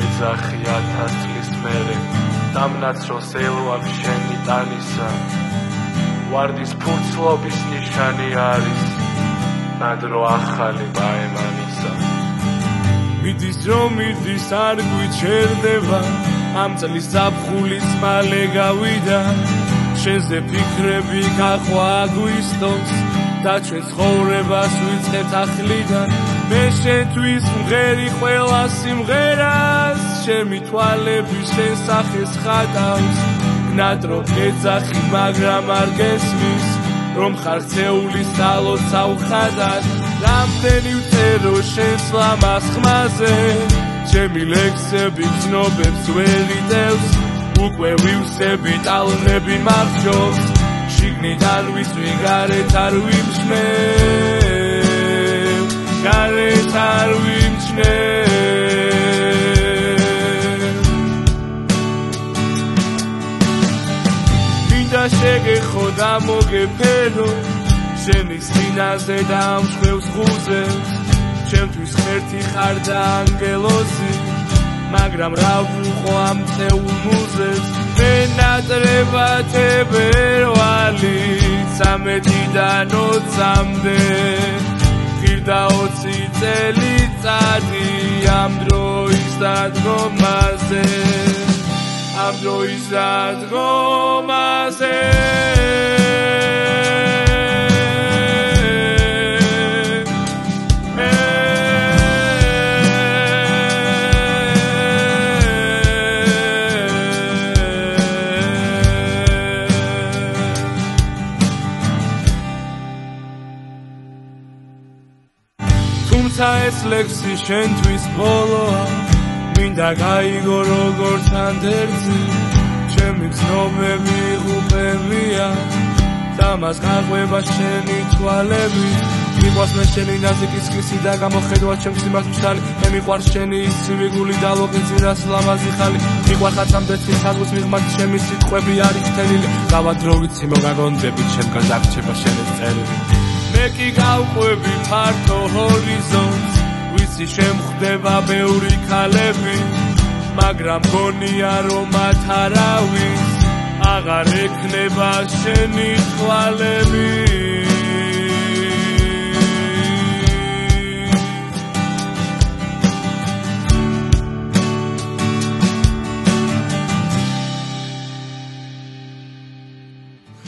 ეძახი 1000 წლის მერე დამნაცროს ელვამ შენი ტანისა ვარდის ფურცლობის ნიშანი არის ნადრო ახალი მაემანისა მიდის რომ მიდის არ გვიჩერდება ამ წლის ზაფხულის მალე გავიდა შენზე ფიქრები გაყვა აგვისტოს და ჩვენ ცხოვრებას ვიწყებთ ახლიდან მე შენთვის მღერი ყველა სიმღერას ჩემი თვალები შენ სახეს ხატავს ნადრო ეძახი მაგრამ არ გესმის რომ ხარ ცეული სალოცავ ხადად რამდენი ვწერო შენს ლამაზ ხმაზე ჩემი ლექსები გზნობებს ვერიდევს უკვე ვივსები ტალღები მარჯობს შიგნიდან ვიწვი გარეთ არ ვიმჩნევ გარეთ არ ვიმჩნევ მინდა შეგეხო და მოგეფერო შენი სინაზე და ამ ხვევს ხუზებს ჩემთვის ღმერთი ხარ და ანგელოზი მაგრამ რა ვუყო ამ წეულ მუზებს მე ნატრებად ებერვალი 13-დან 20-მდე ღირდა 20 წელიწადი ამ დროის დადგომაზე ამ დროის დადგომაზე თუმცა ეს ლექსი შენთვის ბოლოა მინდა გაიგო როგორც ანდერძი ჩემი გზნობები ღუპებია და მას გაყვება შენი თვალები მიყვარს მე შენი ნაზიკი სქესი და გამოხედვა ჩემს სიმართლე მშრალი მე მიყვარს შენი ისივი გული და ლოყინძი რას ლამაზი ხალი მიყვარს აცამდე ციხაზღვის მიღმაც ჩემი სიტყვები არის თელილი გავა დრო ვიცი მოგაგონდებით შემდგარ დაგრჩება შენი წერილი მე კი გავყვები ფართო ჰორიზონტს ვიცი შემხვდება ბევრი ქალები მაგრამ გონია რომ მათ არავის აღარ ექნება შენი თვალები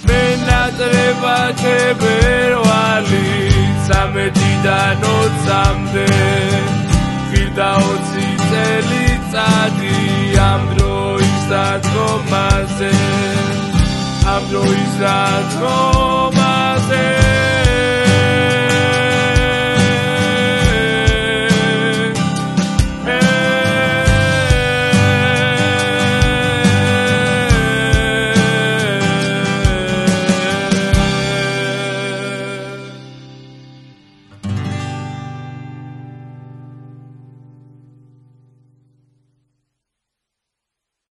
მე ნატრებად ებერვალი 13-დან 20-მდე ღირდა 20 წელიწადი ამ დროის დადგომაზე ამ დროის დადგომაზე